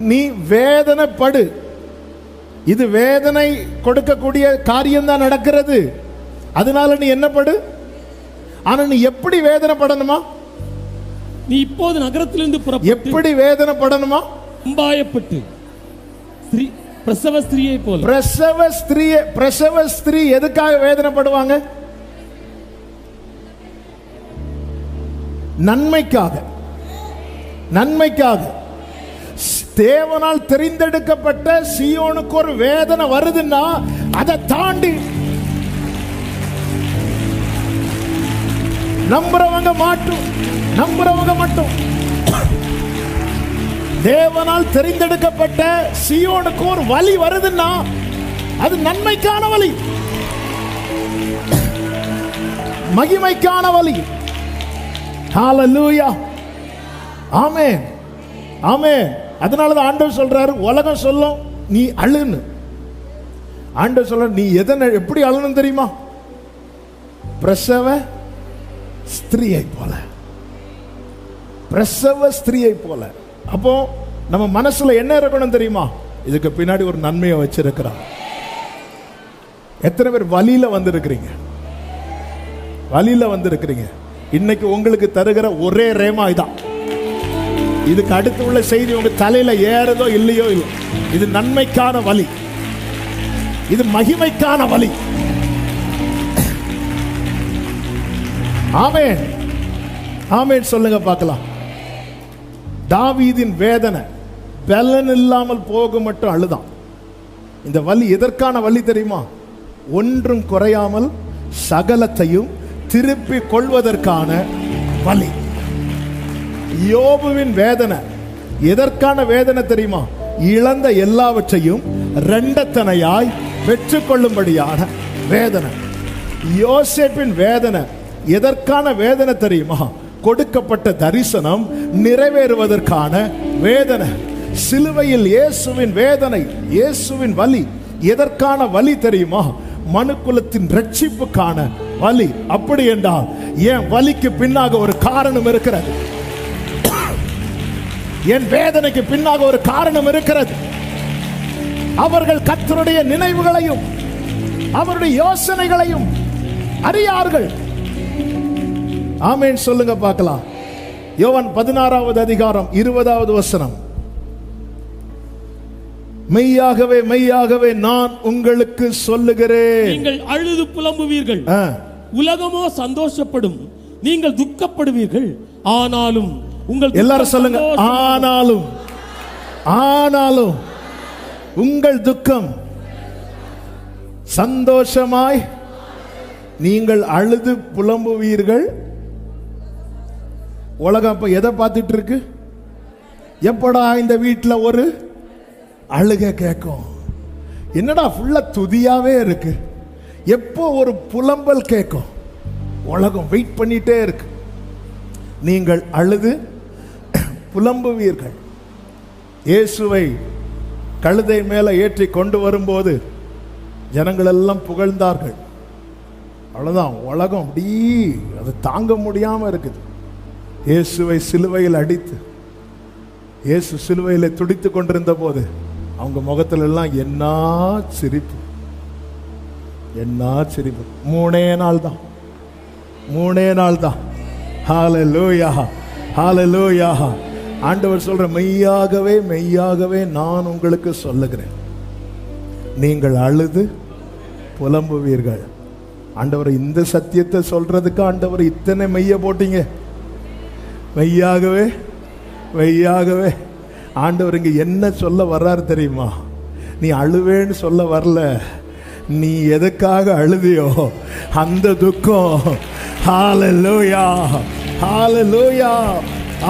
நீ வேதனைப்படு. இது வேதனை கொடுக்கக்கூடிய காரியம் தான் நடக்கிறது. அதனால நீ என்ன படு. ஆனா நீ எப்படி வேதனைப்படணுமா? நீ இப்போது நகரத்திலிருந்து புறப்பட்டு எப்படி வேதனைப்படணுமா? அம்பாயப்பட்டு பிரசவ ஸ்திரியை போல. பிரசவ ஸ்திரீ எதுக்காக வேதனைப்படுவாங்க? நன்மைக்காக. நன்மைக்காக. தேவனால் தெரிந்தெடுக்கப்பட்ட சீயோனுக்கு ஒரு வேதனை வருதுன்னா அதை தாண்டி நம்புறவங்க மட்டும் தேவனால் தெரிந்தெடுக்கப்பட்ட சீயோனுக்கு ஒரு வலி வருதுன்னா அது நன்மைக்கான வலி, மகிமைக்கான வலி. ஹல்லேலூயா, ஆமென், ஆமென். அதனாலதான் ஆண்டவர் சொல்றாரு, உலகம் சொல்லும் நீ அழுன்னு. ஆண்டவர் சொல்ற நீ எப்படி அழணும் தெரியுமா? பிரசவ ஸ்திரீயை போல. பிரசவ ஸ்திரீயை போல. அப்போ நம்ம மனசுல என்ன இருக்கணும் தெரியுமா? இதுக்கு பின்னாடி ஒரு நன்மையை வச்சிருக்கிறார். எத்தனை பேர் வலியில வந்திருக்கிறீங்க? வலியில வந்திருக்கிறீங்க. இன்னைக்கு உங்களுக்கு தருகிற ஒரே ரேமா இதான். இதுக்கு அடுத்து உள்ள செய்தி உங்க தலையில ஏறதோ இல்லையோ இல்லை. இது நன்மைக்கான வலி, இது மகிமைக்கான வலி. ஆமென், ஆமென் சொல்லுங்க பார்க்கலாம். தாவீதின் வேதனை பலன் இல்லாமல் போக மட்டும் அழுதான். இந்த வலி எதற்கான வலி தெரியுமா? ஒன்றும் குறையாமல் சகலத்தையும் திருப்பி கொள்வதற்கான வலி. யோபுவின் வேதனை எதற்கான வேதனை தெரியுமா? இழந்த எல்லாவற்றையும் இரண்டத்தனையாய் பெற்றுக்கொள்ளும்படியான வேதனை. யோசேப்பின் வேதனை எதற்கான வேதனை தெரியுமா? கொடுக்கப்பட்ட தரிசனம் நிறைவேறுவதற்கான வேதனை. சிலுவையில் இயேசுவின் வேதனை, இயேசுவின் வலி எதற்கான வலி தெரியுமா? மனுக்குலத்தின் ரட்சிப்புக்கான வலி. அப்படி என்றால் என் வலிக்கு பின்னாக ஒரு காரணம் இருக்கிறது. என் வேதனைக்கு பின்னாக ஒரு காரணம் இருக்கிறது. அவர்கள் கர்த்தருடைய நினைவுகளையும் அவருடைய யோசனைகளையும் அறியார்கள். ஆமென் சொல்லுங்க பார்க்கலாம். யோவான் 16வது அதிகாரம் 20வது வசனம். மெய்யாகவே மெய்யாகவே நான் உங்களுக்கு சொல்லுகிறேன், நீங்கள் அழுது புலம்புவீர்கள், உலகமோ சந்தோஷப்படும். நீங்கள் துக்கப்படுவீர்கள், ஆனாலும் உங்கள் எல்லாரும் சொல்லுங்க, ஆனாலும் ஆனாலும் உங்கள் துக்கம் சந்தோஷமாய் நீங்கள் அழுது புலம்புவீர்கள். உலகம் இப்ப எதை பார்த்துட்டு இருக்கு? எப்படா இந்த வீட்டில் ஒரு அழுகை கேட்கும்? என்னடா ஃபுல்லா துதியாவே இருக்கு, எப்போ ஒரு புலம்பல் கேட்கும்? உலகம் வெயிட் பண்ணிட்டே இருக்கு. நீங்கள் அழுது புலம்புவீர்கள். இயேசுவை கழுதை மேல ஏற்றி கொண்டு வரும்போது ஜனங்கள் எல்லாம் புகழ்ந்தார்கள். அவ்வளவுதான், உலகம் அப்படி அது தாங்க முடியாம இருக்குது. இயேசுவை சிலுவையில் அடித்து இயேசு சிலுவையில் துடித்து கொண்டிருந்த போது அவங்க முகத்துல எல்லாம் என்ன சிரிப்பு, என்ன சிரிப்பு. மூணே நாள் தான். ஹல்லேலூயா, ஹல்லேலூயா. ஆண்டவர் சொல்ற, மெய்யாகவே மெய்யாகவே நான் உங்களுக்கு சொல்லுகிறேன், நீங்கள் அழுது புலம்புவீர்கள். ஆண்டவர் இந்த சத்தியத்தை சொல்றதுக்கு ஆண்டவர் இத்தனை மெய்ய போட்டீங்க. மெய்யாகவே மெய்யாகவே. ஆண்டவர் இங்க என்ன சொல்ல வர்றாரு தெரியுமா? நீ அழுவேன்னு சொல்ல வரல, நீ எதுக்காக அழுதியோ அந்த துக்கம். ஹல்லேலூயா, ஹல்லேலூயா,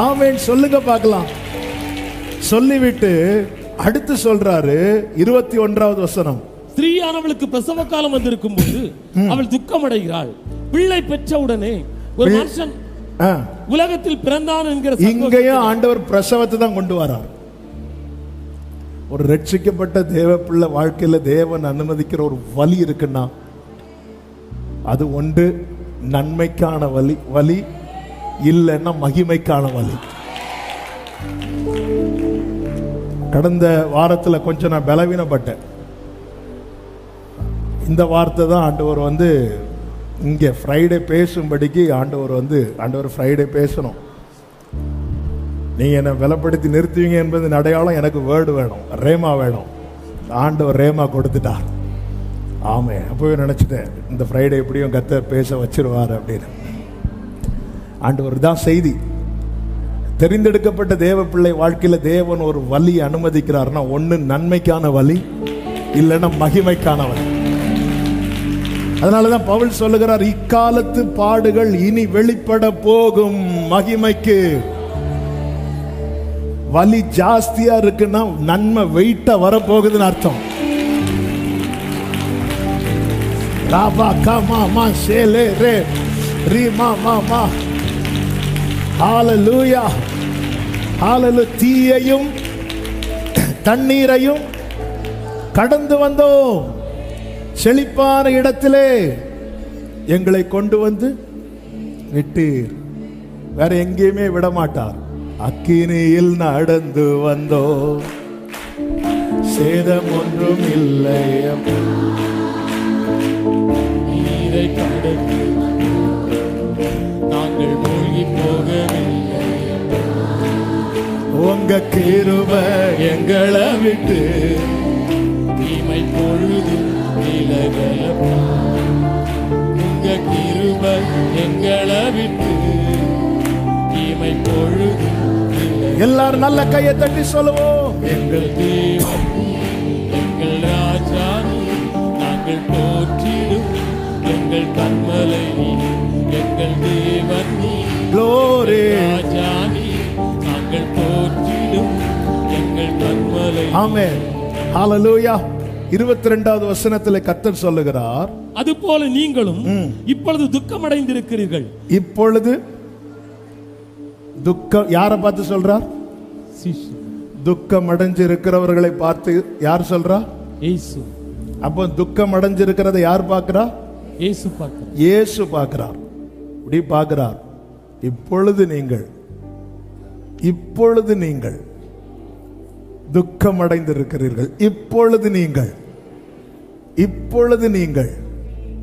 ஆமென் சொல்லுங்க பார்க்கலாம். சொல்லிவிட்டு அடுத்து சொல்றாரு 21வது வசனம். ஸ்திரீயானவளுக்கு பிரசவ காலம் வந்திருக்கும் போது அவள் துக்கம் அடைகிறாள். பிள்ளை பெற்றவுடனே ஒரு மனுஷன் உலகத்தில் பிறந்தான் என்கிற இங்கேயும் ஆண்டவர் பிரசவத்தை தான் கொண்டு வரார். ஒரு ரட்சிக்கப்பட்ட தேவ பிள்ளை வாழ்க்கையில தேவன் அனுமதிக்கிற ஒரு வலி இருக்குன்னா அது ஒன்று நன்மைக்கான வலி, இல்லைன்னா மகிமைக்கான வலி. கடந்த வாரத்தில் கொஞ்சம் நான் பலவீனப்பட்டேன். இந்த வார்த்தை தான் ஆண்டவர் வந்து இங்கே ஃப்ரைடே பேசும்படிக்கு ஆண்டவர் ஃப்ரைடே பேசணும். நீங்கள் என்னை பலப்படுத்தி நிறுத்துவீங்க என்பது அடையாளம். எனக்கு வேர்டு வேணும், ரேமா வேணும். ஆண்டவர் ரேமா கொடுத்துட்டார். ஆமே, அப்போவே நினச்சிட்டேன் இந்த ஃப்ரைடே எப்படியும் கர்த்தர் பேச வச்சிருவார் அப்படின்னு. ஆண்டவர் தான் செய்தி. தெரிந்தெடுக்கப்பட்ட தேவ பிள்ளை வாழ்க்கையில் தேவன் ஒரு வழி அனுமதிக்கிறார்னா, ஒன்று நன்மைக்கான வழி, இல்லைன்னா மகிமைக்கான வழி. அதனாலதான் பவுல் சொல்லுகிறார், இக்காலத்து பாடுகள் இனி வெளிப்பட போகும் மகிமைக்கு. வலி ஜாஸ்தியா இருக்குன்னா நன்மை வெயிட்டா வரப்போகுதுன்னு அர்த்தம். ராபா காமா மா சேலே ரே ரீமா மாமா. ஹalleluya ஹalleluya. தீயையும் தண்ணீரையும் கடந்து வந்தோம், செழிப்பான இடத்திலே எங்களை கொண்டு வந்து விட்டீர். வேற எங்கேயுமே விட மாட்டார். அக்கினியில் நடந்து வந்தோ, சேதம் ஒன்றும் இல்லை. நீரை கடந்து நாங்கள் மூழ்கி போகவில்லை. உங்க கிருபை எங்களை விட்டு தீமை பொழுது விலகலப்பா. உங்க கிருபை எங்களை விட்டு தீமை பொழுது. எல்லாரும் நல்ல கையை தட்டி சொல்லுவோம். எங்கள் தேவன் எங்கள் ராஜா, நாங்கள் போற்றிடும் எங்கள் கண்மலை, எங்கள் தேவன் Glory. ராஜா, நாங்கள் போற்றிடும் எங்கள் கண்மலை. ஆமென். ஹalleluya. 22வது வசனத்திலே கர்த்தர் சொல்லுகிறார், அதுபோல நீங்களும் இப்பொழுது துக்கமடைந்திருக்கிறீர்கள். இப்பொழுது துக்கம் யாரை பார்த்து சொல்றார்? துக்கம் அடைஞ்சிருக்கிறவர்களை பார்த்து யார் சொல்றா? இயேசு. அப்போ துக்கம் அடைஞ்சிருக்கிறதை யார் பார்க்கிறா? இயேசு பார்க்கிறார். இயேசு பார்க்கிறார். இப்படி பார்க்கிறார். இப்பொழுது நீங்கள் துக்கம் அடைந்திருக்கிறீர்கள். இப்பொழுது நீங்கள்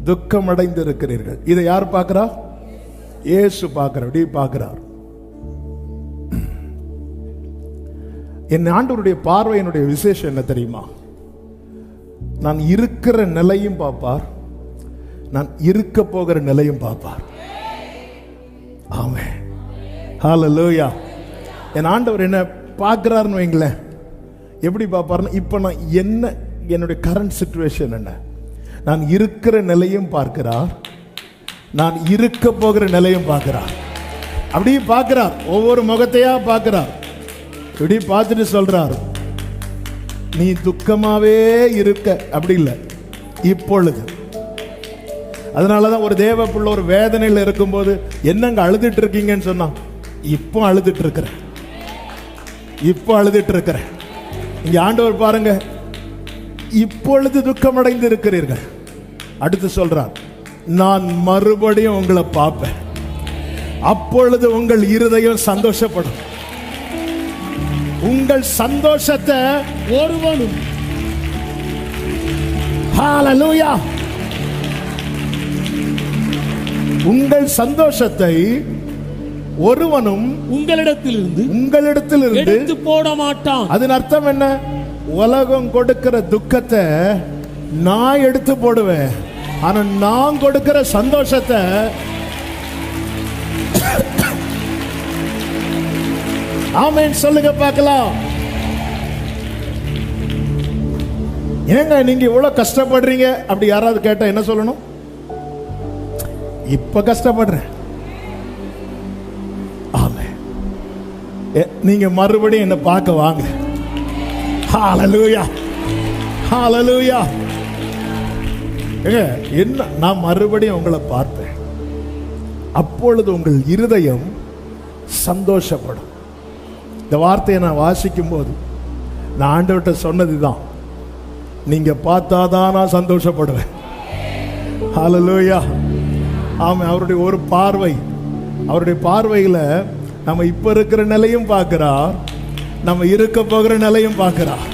துக்கம் அடைந்திருக்கிறீர்கள். இதை யார் பார்க்கிறா? இயேசு பார்க்கிறார். இப்படி பார்க்கிறார். என் ஆண்டவருடைய பார்வை, என்னுடைய விசேஷம் என்ன தெரியுமா? நான் இருக்கிற நிலையும் பார்ப்பார், நான் இருக்க போகிற நிலையும் பார்ப்பார். ஆமென். ஹalleluya. என் ஆண்டவர் என்ன பார்க்கிறாருன்னு வைங்களேன். எப்படி பார்ப்பாருன்னா, இப்போ நான் என்ன, என்னுடைய கரண்ட் சிச்சுவேஷன் என்ன, நான் இருக்கிற நிலையும் பார்க்கிறார், நான் இருக்க போகிற நிலையும் பார்க்கிறார். அப்படியே பார்க்கிறார். ஒவ்வொரு முகத்தையா பார்க்கிறார். இப்படி பார்த்துட்டு சொல்றார், நீ துக்கமாவே இருக்க. அப்படி இல்லை, இப்பொழுது. அதனாலதான் ஒரு தேவ பிள்ளை ஒரு வேதனையில் இருக்கும்போது, என்னங்க அழுதுட்டு இருக்கீங்கன்னு சொன்னா, இப்போ அழுதுட்டு இருக்கிறேன், இப்போ அழுதுட்டு இருக்கிறேன். இங்க ஆண்டவர் பாருங்க, இப்பொழுது துக்கமடைந்து இருக்கிறீர்கள். அடுத்து சொல்றார், நான் மறுபடியும் உங்களை பார்ப்பேன், அப்பொழுது உங்கள் இருதயம் சந்தோஷப்படும். உங்கள் சந்தோஷத்தை ஒருவனும், ஹalleluya, உங்கள் சந்தோஷத்தை ஒருவனும் உங்களிடத்திலிருந்து எடுத்து போட மாட்டான். அதன் அர்த்தம் என்ன? உலகம் கொடுக்கிற துக்கத்தை நான் எடுத்து போடுவேன், ஆனா நான் கொடுக்கிற சந்தோஷத்தை ஆமென் சொல்லுங்க பார்க்கலாம். ஏங்க நீங்க இவ்வளவு கஷ்டப்படுறீங்க அப்படி யாராவது கேட்டா என்ன சொல்லணும்? இப்ப கஷ்டப்படுறேன். ஆமென். நீங்க மறுபடியும் என்ன பார்க்க வாங்க. ஹalleluya ஹalleluya. என்ன, நான் மறுபடியும் உங்களை பார்ப்பேன், அப்பொழுது உங்கள் இருதயம் சந்தோஷப்படும். இந்த வார்த்தையை நான் வாசிக்கும் போது நான் ஆண்டவர்கிட்ட சொன்னதுதான், நீங்க பார்த்தாதான் நான் சந்தோஷப்படுவேன். ஹalleluya. ஆமாம். அவருடைய ஒரு பார்வை, அவருடைய பார்வையில் நம்ம இப்ப இருக்கிற நிலையும் பார்க்கிறார், நம்ம இருக்க போகிற நிலையும் பார்க்கிறார்.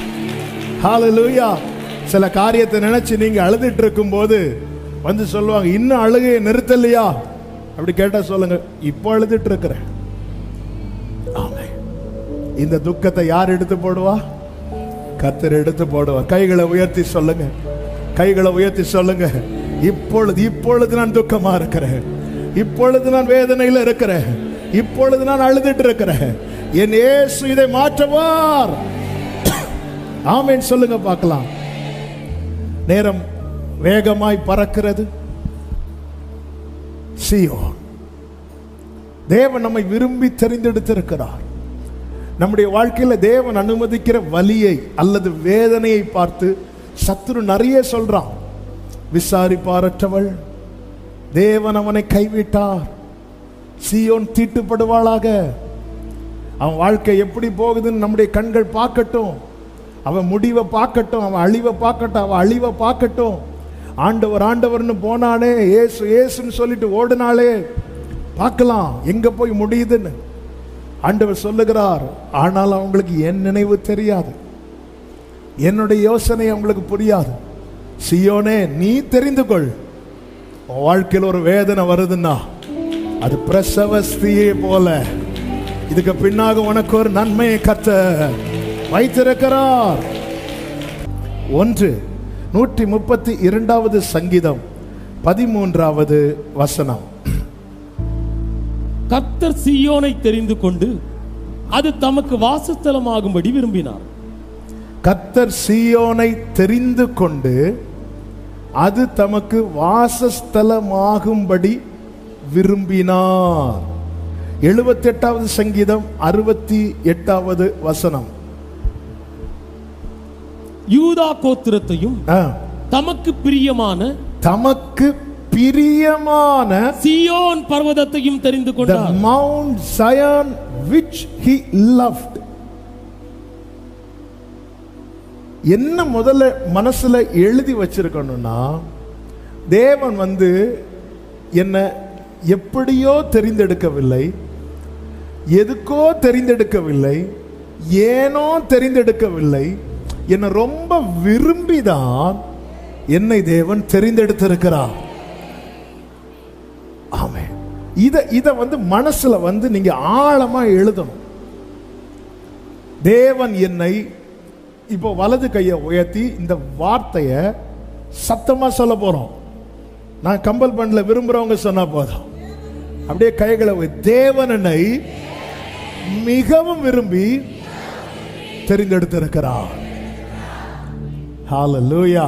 ஹalleluya. சில காரியத்தை நினைச்சு நீங்க அழுதுட்டு இருக்கும் போது வந்து சொல்லுவாங்க, இன்னும் அழுகையை நிறுத்தலையா? அப்படி கேட்டா சொல்லுங்க, இப்போ அழுதுட்டு இருக்கிறேன். ஆமென். இந்த துக்கத்தை யார் எடுத்து போடுவா? கர்த்தர் எடுத்து போடுவார். கைகளை உயர்த்தி சொல்லுங்க, கைகளை உயர்த்தி சொல்லுங்க, இப்பொழுது நான் துக்கமா இருக்கிறேன், இப்பொழுது நான் வேதனையில் இருக்கிறேன், இப்பொழுது நான் அழுதுட்டு இருக்கிறேன், என் இயேசு இதை மாற்றுவார். ஆமென் சொல்லுங்க பார்க்கலாம். நேரம் வேகமாய் பறக்கிறது. சீயோன், தேவன் நம்மை விரும்பி தெரிந்தெடுத்திருக்கிறார். நம்முடைய வாழ்க்கையில தேவன் அனுமதிக்கிற வலியை அல்லது வேதனையை பார்த்து சத்துரு நிறைய சொல்றான். விசாரிப்பாரற்றவள், தேவன் அவனை கைவிட்டார், சீயோன் தீட்டுப்படுவாளாக. அவன் வாழ்க்கை எப்படி போகுதுன்னு நம்முடைய கண்கள் பார்க்கட்டும், அவன் முடிவை பார்க்கட்டும், அவன் அழிவை பார்க்கட்டும், அவன் அழிவை பார்க்கட்டும். ஆண்டவர் ஆண்டவர்னு போனானே, ஏசு ஏசுன்னு சொல்லிட்டு ஓடினாலே, பார்க்கலாம் எங்க போய் முடியுதுன்னு. ஆண்டவர் சொல்லுகிறார், ஆனால் அவங்களுக்கு என் நினைவு தெரியாது, என்னுடைய யோசனை அவங்களுக்கு புரியாது. சீயோனே, நீ தெரிந்து கொள், உன் வாழ்க்கையில் ஒரு வேதனை வருதுன்னா அது பிரசவஸ்தியை போல, இதுக்கு பின்னாக உனக்கு ஒரு நன்மையை கர்த்தர் வைத்திருக்கிறார். 132வது சங்கீதம் 13வது வசனம். கர்த்தர் சீயோனை தெரிந்து கொண்டு அது தமக்கு வாசஸ்தலமாகும்படி விரும்பினார். கர்த்தர் சீயோனை தெரிந்து கொண்டு அது தமக்கு வாசஸ்தலமாகும்படி விரும்பினார். 78வது சங்கீதம் 68வது வசனம். யூதா கோத்திரத்தையும் தமக்கு பிரியமான சீயோன் பர்வதத்தையும் தெரிந்து கொண்டார். The Mount Zion which he loved. என்ன முதல்ல மனசுல எழுதி வச்சிருக்கணும்னா, தேவன் என்ன எப்படியோ தெரிந்தெடுக்கவில்லை, எதுக்கோ தெரிந்தெடுக்கவில்லை, ஏனோ தெரிந்தெடுக்கவில்லை, என்னை ரொம்ப விரும்பிதான் என்னை தேவன் தெரிந்தெடுத்திருக்கிறார். ஆமென். இத மனசுல நீங்க ஆழமா எழுதணும். தேவன் என்னை, இப்போ வலது கையை உயர்த்தி இந்த வார்த்தையை சத்தமா சொல்ல போறோம். நான் கம்பல் பண்ணல, விரும்புறவங்க சொன்னா போதும். அப்படியே கைகளை, தேவன் என்னை மிகவும் விரும்பி தெரிந்தெடுத்திருக்கிறார். ஹalleluya.